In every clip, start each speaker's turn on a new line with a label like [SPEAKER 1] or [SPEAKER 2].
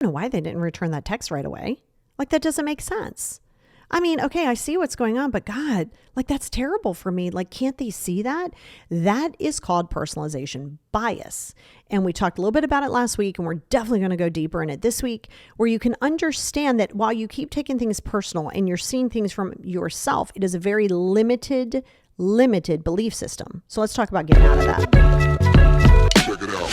[SPEAKER 1] know why they didn't return that text right away. Like, that doesn't make sense. I mean, okay, I see what's going on, but God, like, that's terrible for me. Like, can't they see that? That is called personalization bias. And we talked a little bit about it last week, and we're definitely going to go deeper in it this week, where you can understand that while you keep taking things personal and you're seeing things from yourself, it is a very limited belief system. So let's talk about getting out of that. Check it out.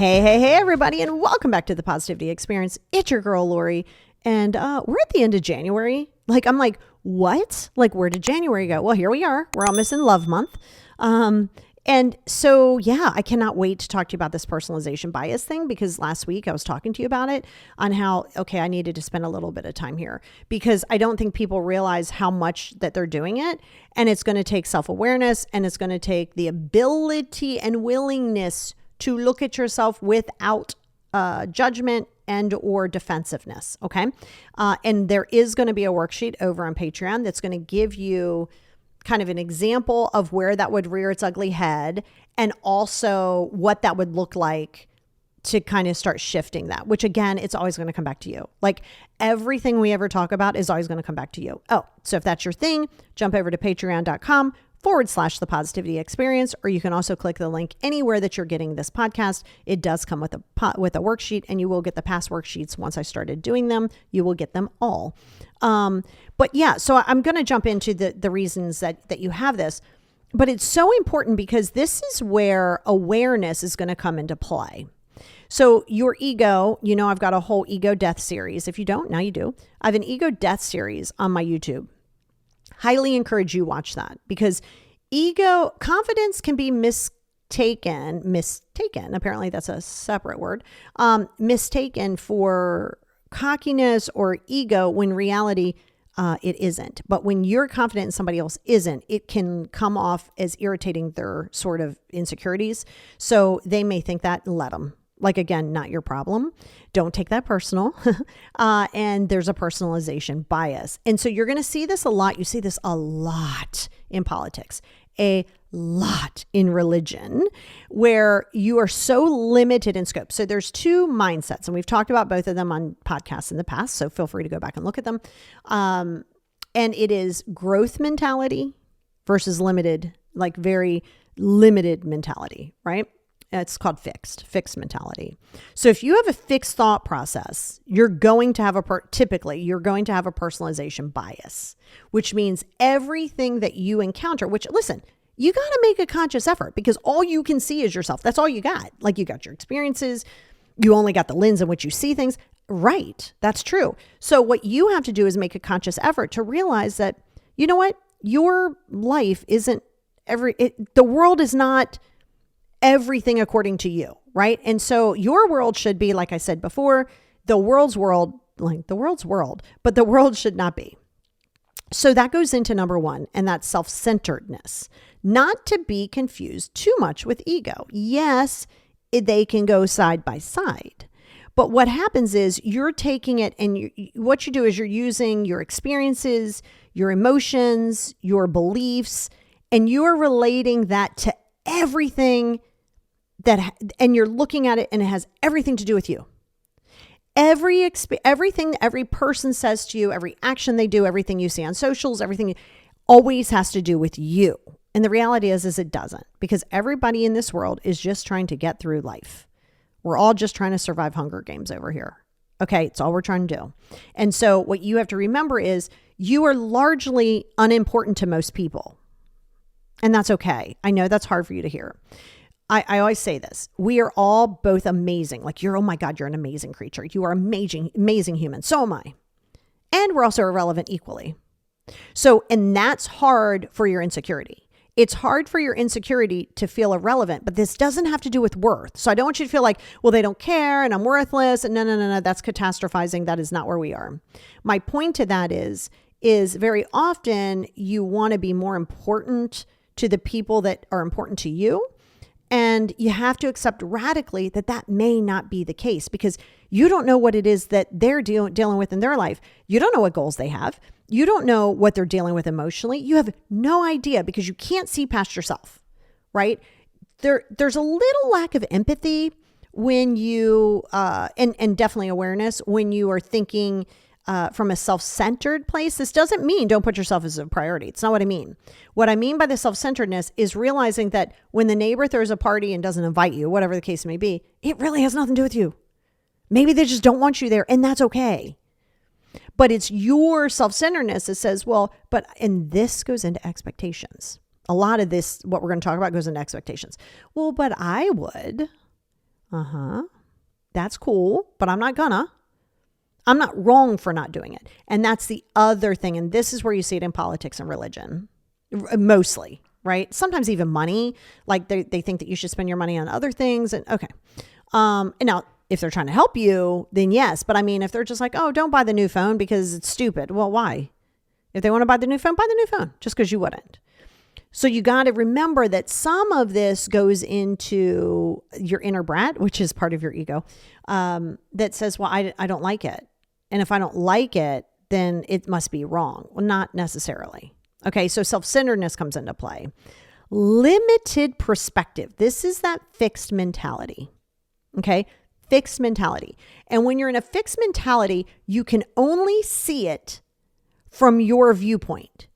[SPEAKER 1] Hey, everybody, and welcome back to the Positivity Experience. It's your girl, Lori, and we're at the end of January. Like, I'm like, what? Like, where did January go? Well, here we are. We're almost in love month. And so, yeah, I cannot wait to talk to you about this personalization bias thing, because last week I was talking to you about it on how, okay, I needed to spend a little bit of time here because I don't think people realize how much that they're doing it. And it's going to take self-awareness, and it's going to take the ability and willingness to look at yourself without judgment and or defensiveness, okay? And there is going to be a worksheet over on Patreon that's going to give you kind of an example of where that would rear its ugly head, and also what that would look like to kind of start shifting that, which again, it's always going to come back to you. Like, everything we ever talk about is always going to come back to you. Oh, so if that's your thing, jump over to patreon.com/the positivity experience, or you can also click the link anywhere that you're getting this podcast. It does come with a worksheet, and you will get the past worksheets. Once I started doing them, you will get them all. But yeah, so I'm going to jump into the reasons that you have this, but it's so important because this is where awareness is going to come into play. So your ego, you know, I've got a whole ego death series. If you don't, now you do. I have an ego death series on my YouTube. Highly encourage you watch that, because confidence can be mistaken, apparently that's a separate word, mistaken for cockiness or ego, when reality, it isn't. But when you're confident and somebody else isn't, it can come off as irritating their sort of insecurities. So they may think that, let them. Like, again, not your problem. Don't take that personal. And there's a personalization bias. And so you're going to see this a lot. You see this a lot in politics, a lot in religion, where you are so limited in scope. So there's two mindsets, and we've talked about both of them on podcasts in the past. So feel free to go back and look at them. And it is growth mentality versus limited, like very limited mentality, right? It's called fixed mentality. So if you have a fixed thought process, you're going to have typically you're going to have a personalization bias, which means everything that you encounter, which, listen, you got to make a conscious effort, because all you can see is yourself. That's all you got. Like, you got your experiences. You only got the lens in which you see things. Right. That's true. So what you have to do is make a conscious effort to realize that, you know what, your life isn't the world is not everything according to you, right? And so your world should be, like I said before, the world's world, but the world should not be. So that goes into number one, and that's self-centeredness, not to be confused too much with ego. Yes, they can go side by side. But what happens is you're taking it, and what you do is you're using your experiences, your emotions, your beliefs, and you're relating that to everything and you're looking at it, and it has everything to do with you. Everything every person says to you, every action they do, everything you see on socials, everything always has to do with you. And the reality is it doesn't, because everybody in this world is just trying to get through life. We're all just trying to survive Hunger Games over here. Okay, it's all we're trying to do. And so what you have to remember is you are largely unimportant to most people. And that's okay. I know that's hard for you to hear. I always say this. We are all both amazing. Like, oh my God, you're an amazing creature. You are amazing human. So am I. And we're also irrelevant equally. So, and that's hard for your insecurity. It's hard for your insecurity to feel irrelevant, but this doesn't have to do with worth. So I don't want you to feel like, well, they don't care and I'm worthless. And no. That's catastrophizing. That is not where we are. My point to that is very often you want to be more important to the people that are important to you. And you have to accept radically that may not be the case, because you don't know what it is that they're dealing with in their life. You don't know what goals they have. You don't know what they're dealing with emotionally. You have no idea, because you can't see past yourself, right? there's a little lack of empathy when you, and definitely awareness when you are thinking from a self-centered place. This doesn't mean don't put yourself as a priority. It's not what I mean. What I mean by the self-centeredness is realizing that when the neighbor throws a party and doesn't invite you, whatever the case may be, it really has nothing to do with you. Maybe they just don't want you there, and that's okay. But it's your self-centeredness that says, well, and this goes into expectations. A lot of this, what we're going to talk about, goes into expectations. Well, but I would. That's cool, but I'm not gonna. I'm not wrong for not doing it. And that's the other thing. And this is where you see it in politics and religion, mostly, right? Sometimes even money. Like they think that you should spend your money on other things. And okay. And now, if they're trying to help you, then yes. But I mean, if they're just like, oh, don't buy the new phone because it's stupid. Well, why? If they want to buy the new phone, buy the new phone just because you wouldn't. So you got to remember that some of this goes into your inner brat, which is part of your ego, that says, well, I don't like it. And if I don't like it, then it must be wrong. Well, not necessarily. Okay, so self-centeredness comes into play. Limited perspective. This is that fixed mentality. Okay, fixed mentality. And when you're in a fixed mentality, you can only see it from your viewpoint.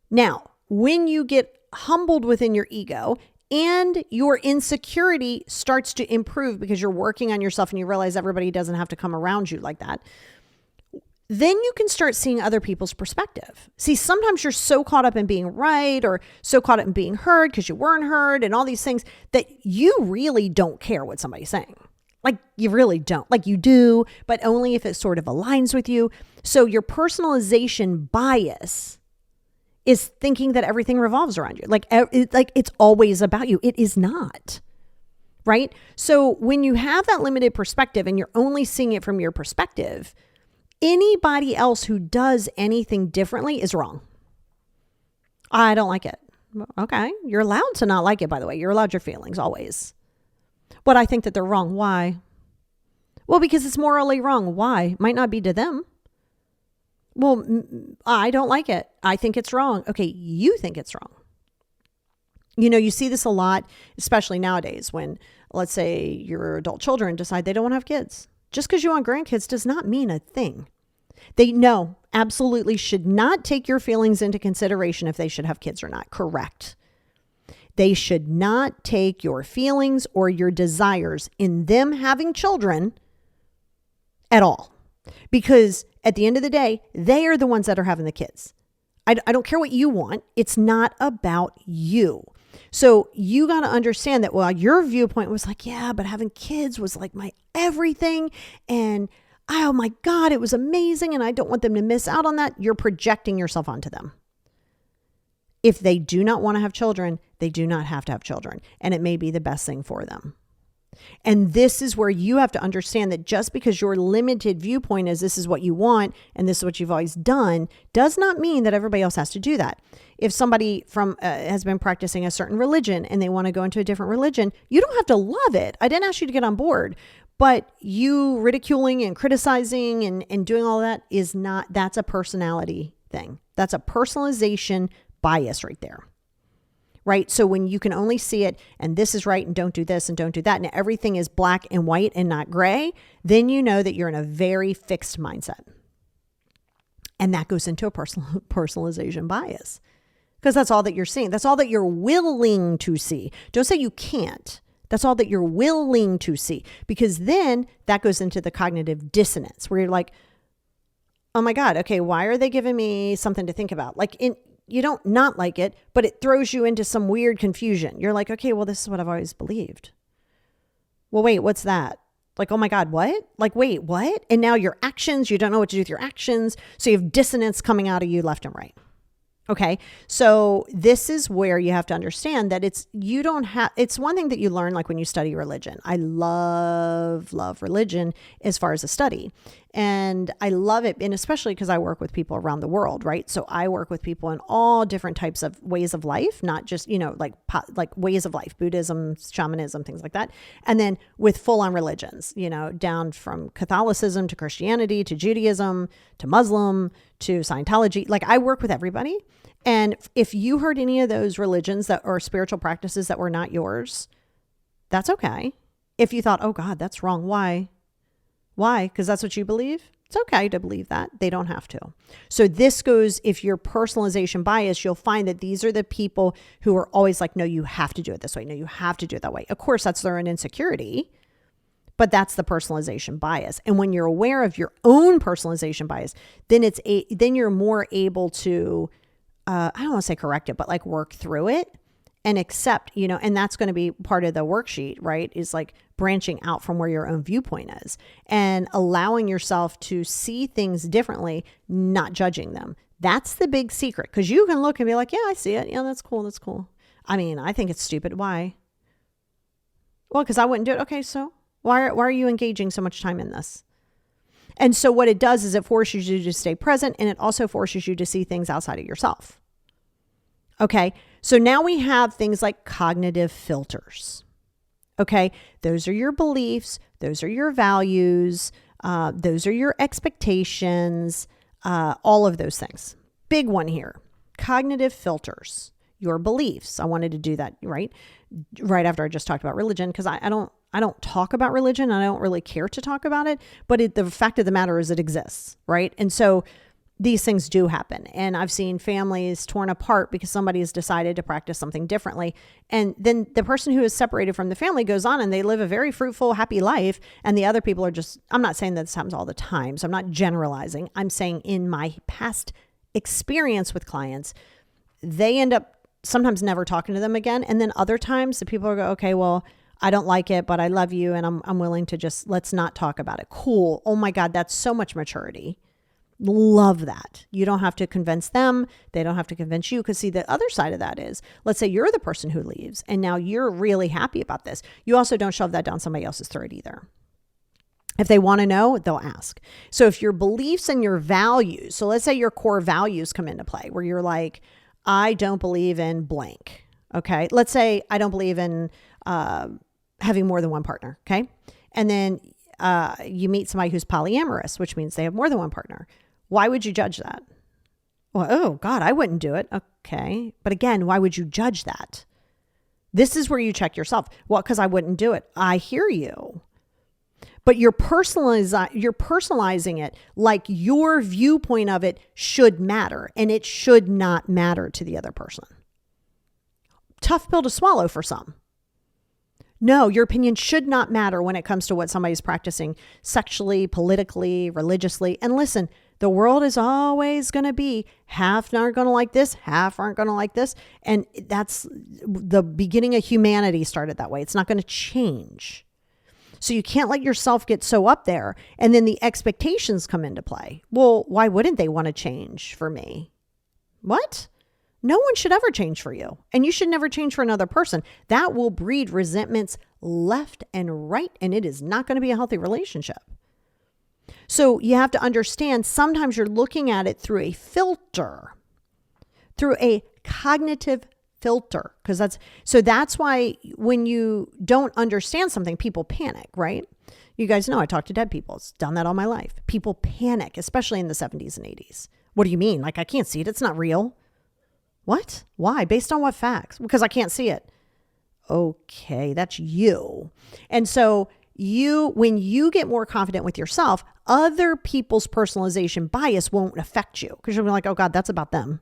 [SPEAKER 1] Now, when you get humbled within your ego and your insecurity starts to improve because you're working on yourself and you realize everybody doesn't have to come around you like that, then you can start seeing other people's perspective. See, sometimes you're so caught up in being right or so caught up in being heard because you weren't heard and all these things that you really don't care what somebody's saying. Like you really don't. Like you do, but only if it sort of aligns with you. So your personalization bias is thinking that everything revolves around you. Like it's always about you. It is not. Right? So when you have that limited perspective and you're only seeing it from your perspective, anybody else who does anything differently is wrong. I don't like it. Okay. You're allowed to not like it, by the way. You're allowed your feelings always. But I think that they're wrong. Why? Well, because it's morally wrong. Why? Might not be to them. Well, I don't like it. I think it's wrong. Okay, you think it's wrong. You know, you see this a lot, especially nowadays when, let's say, your adult children decide they don't want to have kids. Just because you want grandkids does not mean a thing. They absolutely should not take your feelings into consideration if they should have kids or not. Correct. They should not take your feelings or your desires in them having children at all. Because at the end of the day, they are the ones that are having the kids. I don't care what you want. It's not about you. So you got to understand that while your viewpoint was like, yeah, but having kids was like my everything. And oh my God, it was amazing. And I don't want them to miss out on that. You're projecting yourself onto them. If they do not want to have children, they do not have to have children. And it may be the best thing for them. And this is where you have to understand that just because your limited viewpoint is this is what you want and this is what you've always done does not mean that everybody else has to do that. If somebody has been practicing a certain religion and they want to go into a different religion, you don't have to love it. I didn't ask you to get on board, but you ridiculing and criticizing and doing all that that's a personality thing. That's a personalization bias right there. Right? So when you can only see it and this is right and don't do this and don't do that and everything is black and white and not gray, then you know that you're in a very fixed mindset. And that goes into a personalization bias because that's all that you're seeing. That's all that you're willing to see. Don't say you can't. That's all that you're willing to see because then that goes into the cognitive dissonance where you're like, oh my God, okay, why are they giving me something to think about? You don't not like it, but it throws you into some weird confusion. You're like, okay, well, this is what I've always believed. Well, wait, what's that? Like, oh my God, what? Like, wait, what? And now your actions, you don't know what to do with your actions. So you have dissonance coming out of you left and right. Okay. So this is where you have to understand that it's one thing that you learn like when you study religion. I love religion as far as a study. And I love it. And especially because I work with people around the world, right? So I work with people in all different types of ways of life, not just, like ways of life, Buddhism, shamanism, things like that. And then with full on religions, down from Catholicism to Christianity, to Judaism, to Muslim, to Scientology. Like I work with everybody. And if you heard any of those religions or spiritual practices that were not yours, That's okay. If you thought, oh God, that's wrong. Why? Why? Because that's what you believe? It's okay to believe that. They don't have to. So this goes, if you're personalization bias, you'll find that these are the people who are always like, no, you have to do it this way. No, you have to do it that way. Of course, that's their own insecurity, but that's the personalization bias. And when you're aware of your own personalization bias, then then you're more able to, I don't want to say correct it, but like work through it and accept, and that's going to be part of the worksheet, right? Is like branching out from where your own viewpoint is and allowing yourself to see things differently, not judging them. That's the big secret, because you can look and be like, yeah, I see it. Yeah, that's cool. That's cool. I mean, I think it's stupid. Why? Well, because I wouldn't do it. Okay, so why are you engaging so much time in this? And so what it does is it forces you to stay present, and it also forces you to see things outside of yourself. Okay, so now we have things like cognitive filters. Okay, those are your beliefs, those are your values, those are your expectations, all of those things. Big one here, cognitive filters, your beliefs. I wanted to do that right after I just talked about religion, because I don't talk about religion. I don't really care to talk about it, but the fact of the matter is it exists, right? And so these things do happen. And I've seen families torn apart because somebody has decided to practice something differently. And then the person who is separated from the family goes on and they live a very fruitful, happy life. And the other people are just, I'm not saying that this happens all the time, so I'm not generalizing. I'm saying in my past experience with clients, they end up sometimes never talking to them again. And then other times the people go, okay, well, I don't like it, but I love you. And I'm willing to just, let's not talk about it. Cool. Oh my God, that's so much maturity. Love that. You don't have to convince them. They don't have to convince you. Because see, the other side of that is, let's say you're the person who leaves and now you're really happy about this. You also don't shove that down somebody else's throat either. If they want to know, they'll ask. So if your beliefs and your values, so let's say your core values come into play where you're like, I don't believe in blank. Okay. Let's say I don't believe in having more than one partner. Okay. And then you meet somebody who's polyamorous, which means they have more than one partner. Why would you judge that? Well, oh God, I wouldn't do it. Okay. But again, why would you judge that? This is where you check yourself. Well, because I wouldn't do it. I hear you. But you're personalizing it like your viewpoint of it should matter, and it should not matter to the other person. Tough pill to swallow for some. No, your opinion should not matter when it comes to what somebody's practicing sexually, politically, religiously. And listen, the world is always going to be half aren't going to like this, half aren't going to like this. And that's the beginning of humanity started that way. It's not going to change. So you can't let yourself get so up there. And then the expectations come into play. Well, why wouldn't they want to change for me? What? No one should ever change for you. And you should never change for another person. That will breed resentments left and right. And it is not going to be a healthy relationship. So you have to understand, sometimes you're looking at it through a filter, through a cognitive filter. That's why when you don't understand something, people panic, right? You guys know I talk to dead people. It's done that all my life. People panic, especially in the 70s and 80s. What do you mean? Like, I can't see it. It's not real. What? Why? Based on what facts? Because I can't see it. Okay, that's you. And so when you get more confident with yourself, other people's personalization bias won't affect you, because you'll be like, oh God, that's about them.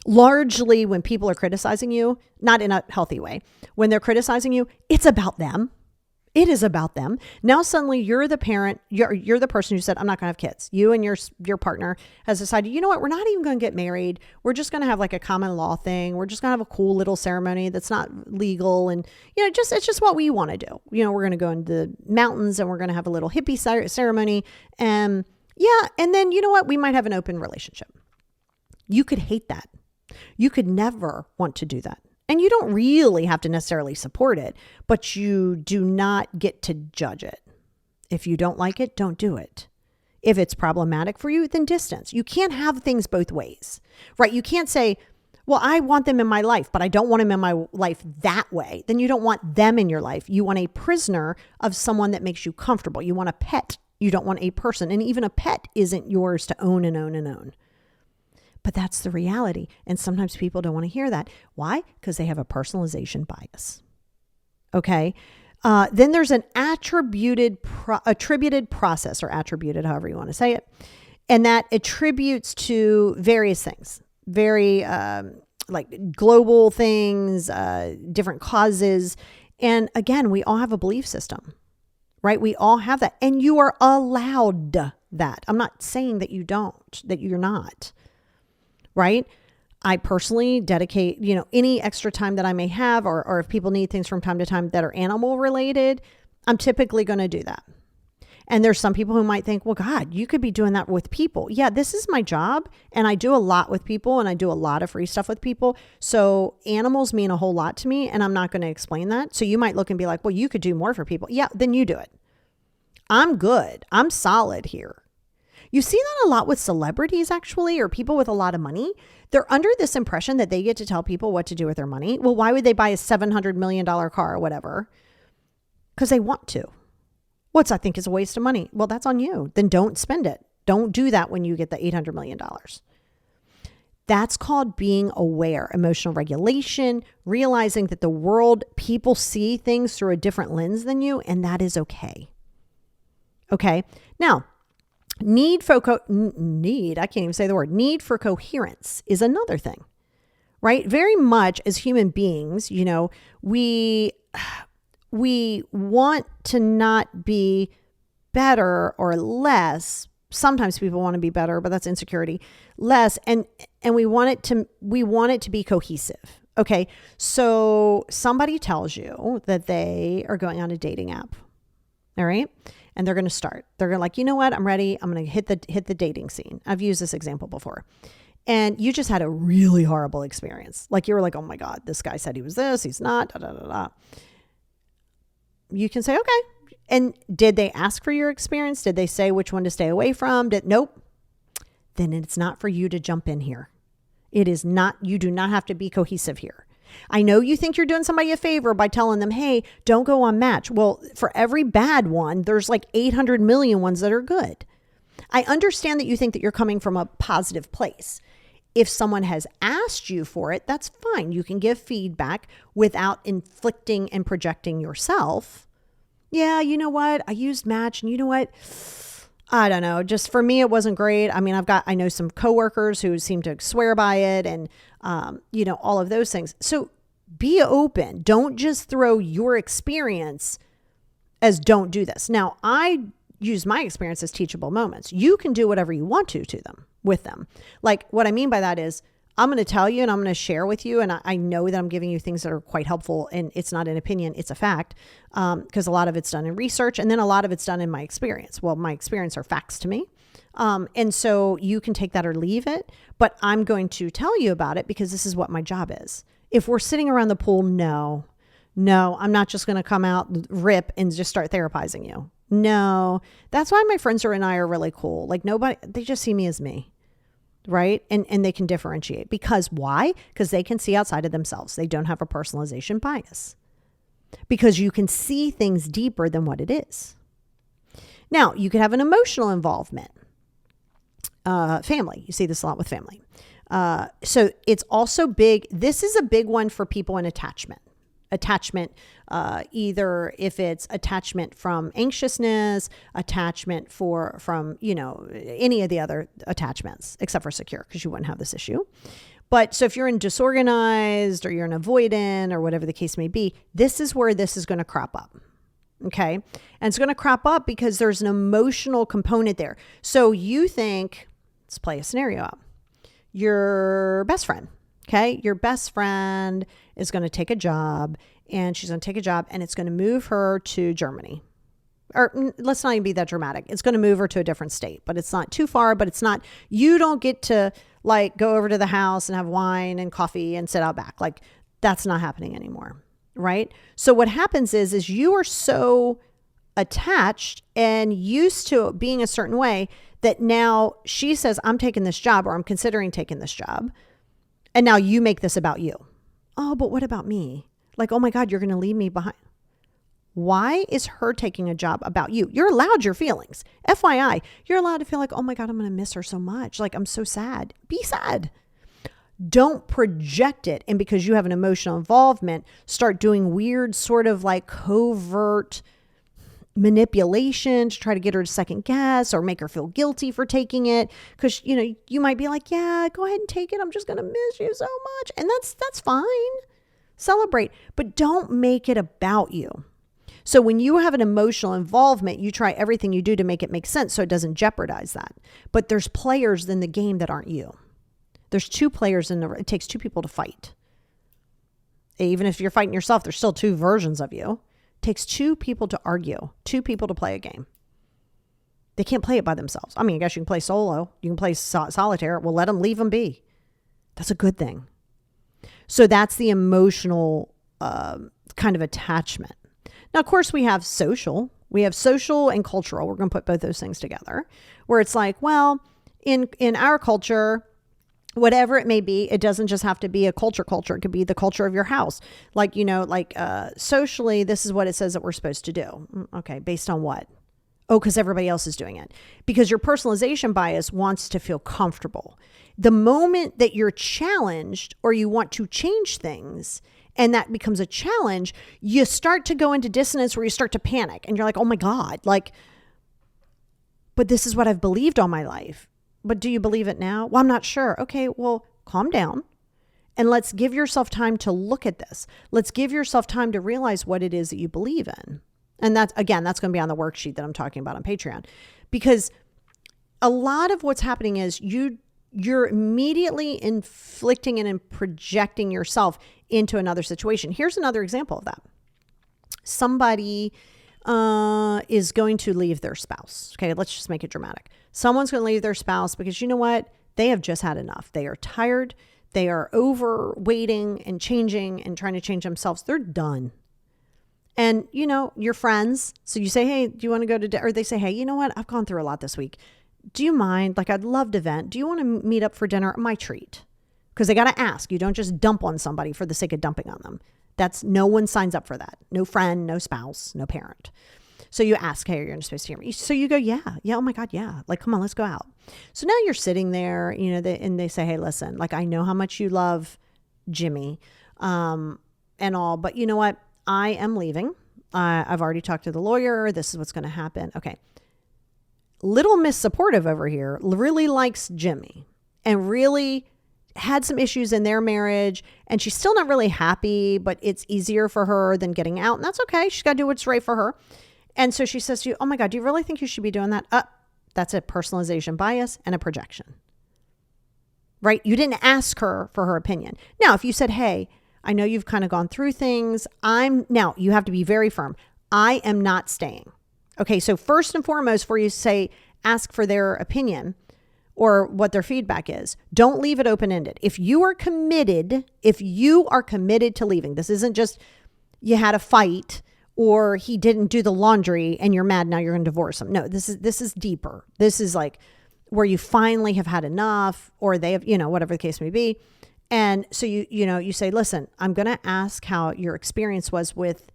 [SPEAKER 1] Largely when people are criticizing you, not in a healthy way, when they're criticizing you, it's about them. It is about them. Now suddenly you're the parent, you're the person who said, I'm not going to have kids. You and your partner has decided, you know what, we're not even going to get married. We're just going to have like a common law thing. We're just going to have a cool little ceremony that's not legal. And, it's just what we want to do. We're going to go into the mountains and we're going to have a little hippie ceremony. And then you know what? We might have an open relationship. You could hate that. You could never want to do that. And you don't really have to necessarily support it, but you do not get to judge it. If you don't like it, don't do it. If it's problematic for you, then distance. You can't have things both ways, right? You can't say, well, I want them in my life, but I don't want them in my life that way. Then you don't want them in your life. You want a prisoner of someone that makes you comfortable. You want a pet. You don't want a person. And even a pet isn't yours to own and own and own. But that's the reality. And sometimes people don't want to hear that. Why? Because they have a personalization bias. Okay. Then there's an attributed process, or attributed, however you want to say it. And that attributes to various things, very like global things, different causes. And again, we all have a belief system, right? We all have that. And you are allowed that. I'm not saying that you don't, that you're not, right? I personally dedicate, any extra time that I may have, or if people need things from time to time that are animal related, I'm typically going to do that. And there's some people who might think, well, God, you could be doing that with people. Yeah, this is my job. And I do a lot with people, and I do a lot of free stuff with people. So animals mean a whole lot to me, and I'm not going to explain that. So you might look and be like, well, you could do more for people. Yeah, then you do it. I'm good. I'm solid here. You see that a lot with celebrities, actually, or people with a lot of money. They're under this impression that they get to tell people what to do with their money. Well, why would they buy a $700 million car or whatever? Because they want to. What's I think is a waste of money. Well, that's on you. Then don't spend it. Don't do that when you get the $800 million. That's called being aware, emotional regulation, realizing that the world, people see things through a different lens than you, and that is okay. Okay. Now, need for coherence is another thing, right? Very much as human beings, we want to not be better or less. Sometimes people want to be better, but that's insecurity. Less, and we want it to be cohesive. Okay. So somebody tells you that they are going on a dating app. All right. And they're going to start. They're going to like, you know what? I'm ready. I'm going to hit the dating scene. I've used this example before. And you just had a really horrible experience. Like you were like, oh my God, this guy said he was this, he's not, da, da, da, da. You can say, okay. And did they ask for your experience? Did they say which one to stay away from? Nope. Then it's not for you to jump in here. It is not, you do not have to be cohesive here. I know you think you're doing somebody a favor by telling them, hey, don't go on Match. Well, for every bad one, there's like 800 million ones that are good. I understand that you think that you're coming from a positive place. If someone has asked you for it, that's fine. You can give feedback without inflicting and projecting yourself. Yeah, you know what? I used Match, and you know what? I don't know. Just for me, it wasn't great. I mean, I know some coworkers who seem to swear by it, and all of those things. So be open. Don't just throw your experience as don't do this. Now, I use my experience as teachable moments. You can do whatever you want to them, with them. Like what I mean by that is I'm going to tell you and I'm going to share with you. And I know that I'm giving you things that are quite helpful, and it's not an opinion, it's a fact. Because a lot of it's done in research, and then a lot of it's done in my experience. Well, my experience are facts to me. And so you can take that or leave it, but I'm going to tell you about it because this is what my job is. If we're sitting around the pool, no, I'm not just going to come out, rip, and just start therapizing you. No, that's why my friends and I are really cool. Like they just see me as me. Right. And they can differentiate because why? Because they can see outside of themselves. They don't have a personalization bias because you can see things deeper than what it is. Now you could have an emotional involvement. Family. You see this a lot with family. So it's also big. This is a big one for people in attachment. Either if it's attachment from anxiousness, attachment from any of the other attachments, except for secure, because you wouldn't have this issue. But so if you're in disorganized or you're in avoidant or whatever the case may be, this is where this is going to crop up. Okay. And it's going to crop up because there's an emotional component there. So you think, let's play a scenario out. Your best friend. Okay. Your best friend is going to take a job, and she's going to take a job, and it's going to move her to Germany. Or let's not even be that dramatic. It's going to move her to a different state, but it's not too far, but it's not, you don't get to like go over to the house and have wine and coffee and sit out back. Like that's not happening anymore. Right. So what happens is you are so attached and used to being a certain way that now she says, I'm taking this job, or I'm considering taking this job. And now you make this about you. Oh, but what about me? Like, oh my God, you're going to leave me behind. Why is her taking a job about you? You're allowed your feelings. FYI, you're allowed to feel like, oh my God, I'm going to miss her so much. Like, I'm so sad. Be sad. Don't project it. And because you have an emotional involvement, start doing weird sort of like covert manipulation to try to get her to second guess or make her feel guilty for taking it. Because, you might be like, yeah, go ahead and take it. I'm just going to miss you so much. And that's fine. Celebrate, but don't make it about you. So when you have an emotional involvement, you try everything you do to make it make sense so it doesn't jeopardize that. But there's players in the game that aren't you. There's two players it takes two people to fight. Even if you're fighting yourself, there's still two versions of you. It takes two people to argue, two people to play a game. They can't play it by themselves. I mean, I guess you can play solo. You can play solitaire. Well, let them leave them be. That's a good thing. So that's the emotional kind of attachment. Now, of course, we have social. We have social and cultural. We're going to put both those things together where it's like, well, in our culture, whatever it may be, it doesn't just have to be a culture. It could be the culture of your house. Like, socially, this is what it says that we're supposed to do. Okay, based on what? Oh, because everybody else is doing it. Because your personalization bias wants to feel comfortable. The moment that you're challenged or you want to change things and that becomes a challenge, you start to go into dissonance where you start to panic and you're like, oh my God, but this is what I've believed all my life. But do you believe it now? Well, I'm not sure. Okay, well, calm down and let's give yourself time to look at this. Let's give yourself time to realize what it is that you believe in. And that's going to be on the worksheet that I'm talking about on Patreon, because a lot of what's happening is you're immediately inflicting and projecting yourself into another situation. Here's another example of that. Somebody is going to leave their spouse. Okay, let's just make it dramatic. Someone's going to leave their spouse because you know what? They have just had enough. They are tired. They are over waiting and changing and trying to change themselves. They're done. And, you're friends. So you say, hey, do you want to go to dinner? Or they say, hey, you know what? I've gone through a lot this week. Do you mind? I'd love to vent. Do you want to meet up for dinner? My treat. Because they got to ask. You don't just dump on somebody for the sake of dumping on them. No one signs up for that. No friend, no spouse, no parent. So you ask, hey, you're supposed to hear me. So you go, yeah, oh my God, yeah. Come on, let's go out. So now you're sitting there, and they say, hey, listen, I know how much you love Jimmy and all, but you know what? I am leaving. I've already talked to the lawyer. This is what's going to happen. Okay. Little Miss Supportive over here really likes Jimmy and really had some issues in their marriage, and she's still not really happy, but it's easier for her than getting out. And that's okay. She's got to do what's right for her. And so she says to you, oh my God, do you really think you should be doing that? That's a personalization bias and a projection, right? You didn't ask her for her opinion. Now, if you said, hey, I know you've kind of gone through things. Now you have to be very firm. I am not staying. Okay. So first and foremost, before you ask for their opinion or what their feedback is, don't leave it open-ended. If you are committed to leaving, this isn't just you had a fight or he didn't do the laundry and you're mad, now you're going to divorce him. No, this is deeper. This is where you finally have had enough, or they have, whatever the case may be. And so you say, listen, I'm going to ask how your experience was with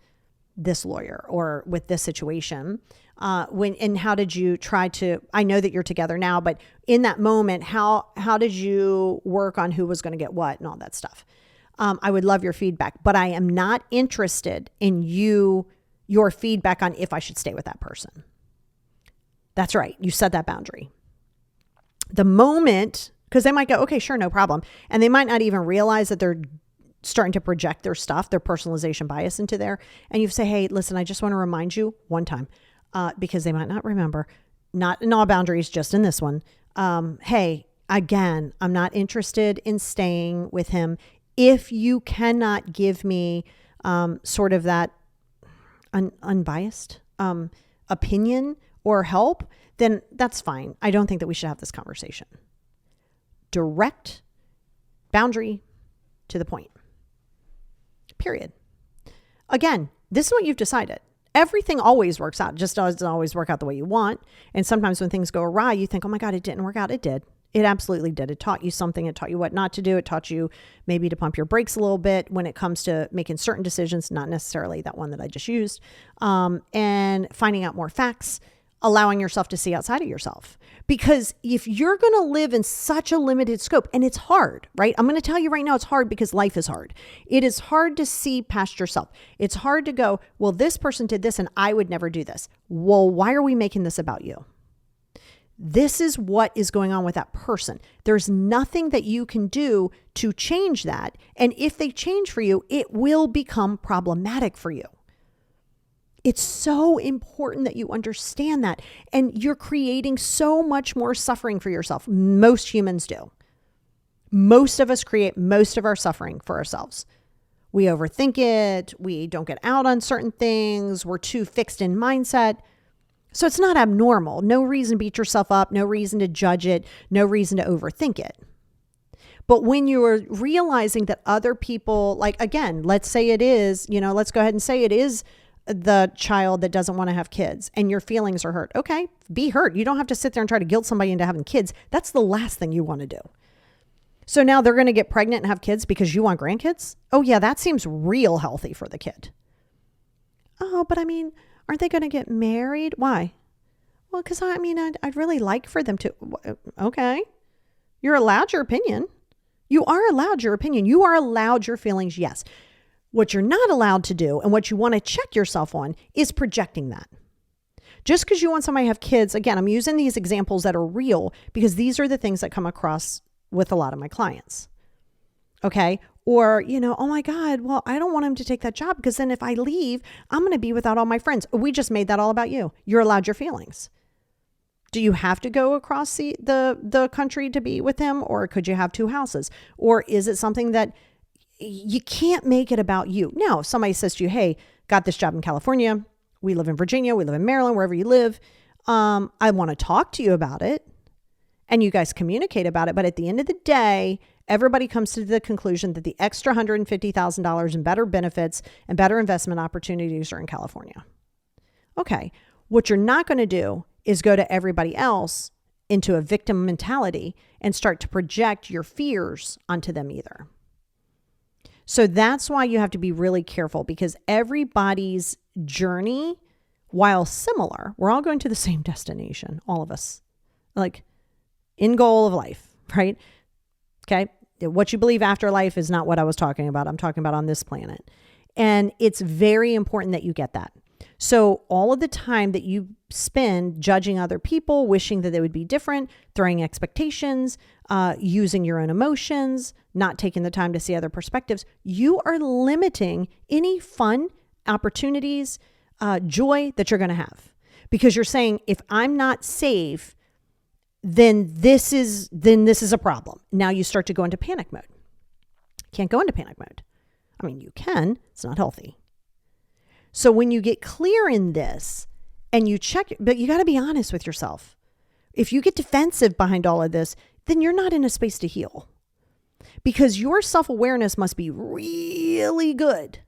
[SPEAKER 1] this lawyer or with this situation. And how did you try to, I know that you're together now, but in that moment, how did you work on who was going to get what and all that stuff? I would love your feedback, but I am not interested in your feedback on if I should stay with that person. That's right. You set that boundary. The moment, because they might go, okay, sure, no problem. And they might not even realize that they're starting to project their stuff, their personalization bias into there. And you say, hey, listen, I just want to remind you one time, because they might not remember, not in all boundaries, just in this one. Hey, again, I'm not interested in staying with him. If you cannot give me sort of that unbiased opinion or help, then that's fine. I don't think that we should have this conversation. Direct, boundary, to the point. Period. Again, this is what you've decided. Everything always works out. It just doesn't always work out the way you want. And sometimes when things go awry, you think, oh my God, it didn't work out. It did. It absolutely did. It taught you something. It taught you what not to do. It taught you maybe to pump your brakes a little bit when it comes to making certain decisions, not necessarily that one that I just used, and finding out more facts. allowing yourself to see outside of yourself. Because if you're going to live in such a limited scope, and it's hard, right? I'm going to tell you right now, it's hard because life is hard. It is hard to see past yourself. It's hard to go, well, this person did this and I would never do this. Well, why are we making this about you? This is what is going on with that person. There's nothing that you can do to change that. And if they change for you, it will become problematic for you. It's so important that you understand that. And you're creating so much more suffering for yourself. Most humans do. Most of us create most of our suffering for ourselves. We overthink it. We don't get out on certain things. We're too fixed in mindset. So it's not abnormal. No reason to beat yourself up. No reason to judge it. No reason to overthink it. But when you're realizing that other people, like, again, let's say it is, let's go ahead and say it is the child that doesn't want to have kids and your feelings are hurt. Okay, be hurt. You don't have to sit there and try to guilt somebody into having kids. That's the last thing you want to do. So now they're going to get pregnant and have kids because you want grandkids? Oh yeah, that seems real healthy for the kid. Oh, but aren't they going to get married? Why? Well, because I'd really like for them to. Okay. You're allowed your opinion. You are allowed your opinion. You are allowed your feelings. Yes. What you're not allowed to do and what you want to check yourself on is projecting that. Just because you want somebody to have kids, again, I'm using these examples that are real because these are the things that come across with a lot of my clients. Okay. Or, oh my God, well, I don't want him to take that job because then if I leave, I'm going to be without all my friends. We just made that all about you. You're allowed your feelings. Do you have to go across the country to be with him? Or could you have 2 houses? Or is it something that you can't make it about you? Now, if somebody says to you, hey, got this job in California. We live in Virginia. We live in Maryland, wherever you live. I want to talk to you about it. And you guys communicate about it. But at the end of the day, everybody comes to the conclusion that the extra $150,000 in better benefits and better investment opportunities are in California. Okay. What you're not going to do is go to everybody else into a victim mentality and start to project your fears onto them either. So that's why you have to be really careful because everybody's journey, while similar, we're all going to the same destination, all of us, like end goal of life, right? Okay. What you believe after life is not what I was talking about. I'm talking about on this planet. And it's very important that you get that. So all of the time that you spend judging other people, wishing that they would be different, throwing expectations, using your own emotions, not taking the time to see other perspectives, you are limiting any fun, opportunities, joy that you're going to have. Because you're saying, if I'm not safe, then this is a problem. Now you start to go into panic mode. Can't go into panic mode. You can. It's not healthy. So when you get clear in this and you check, but you got to be honest with yourself. If you get defensive behind all of this, then you're not in a space to heal. Because your self-awareness must be really good.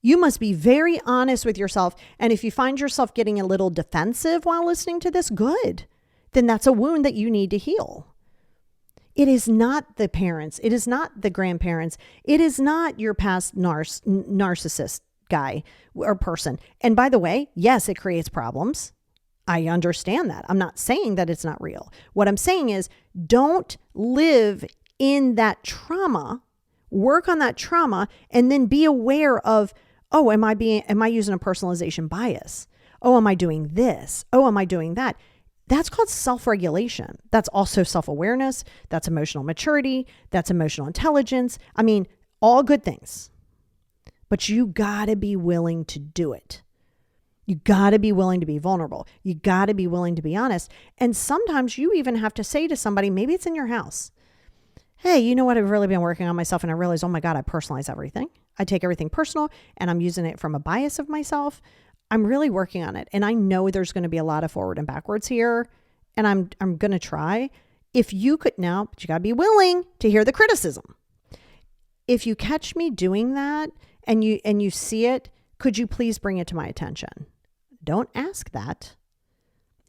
[SPEAKER 1] You must be very honest with yourself. And if you find yourself getting a little defensive while listening to this, good. Then that's a wound that you need to heal. It is not the parents. It is not the grandparents. It is not your past narcissist guy or person. And by the way, yes, it creates problems. I understand that. I'm not saying that it's not real. What I'm saying is don't live in that trauma, work on that trauma, and then be aware of, oh, am I using a personalization bias? Oh, am I doing this? Oh, am I doing that? That's called self-regulation. That's also self-awareness. That's emotional maturity. That's emotional intelligence. All good things. But you got to be willing to do it. You got to be willing to be vulnerable. You got to be willing to be honest. And sometimes you even have to say to somebody, maybe it's in your house, hey, you know what? I've really been working on myself and I realized, oh my God, I personalize everything. I take everything personal and I'm using it from a bias of myself. I'm really working on it. And I know there's going to be a lot of forward and backwards here. And I'm going to try. If you could now, but you got to be willing to hear the criticism. If you catch me doing that and you see it, could you please bring it to my attention? Don't ask that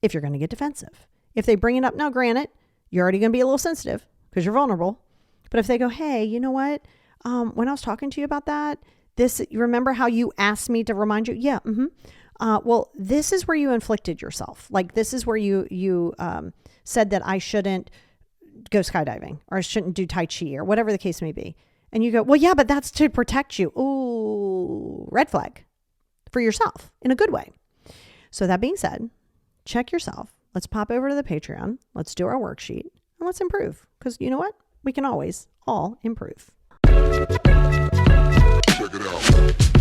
[SPEAKER 1] if you're going to get defensive. If they bring it up, now granted, you're already going to be a little sensitive because you're vulnerable. But if they go, hey, you know what? When I was talking to you about that, you remember how you asked me to remind you? Yeah. Well, this is where you inflicted yourself. Like this is where you said that I shouldn't go skydiving or I shouldn't do Tai Chi or whatever the case may be. And you go, well, yeah, but that's to protect you. Ooh, red flag for yourself in a good way. So that being said, check yourself. Let's pop over to the Patreon. Let's do our worksheet and let's improve. Because you know what? We can always all improve.
[SPEAKER 2] Check it out.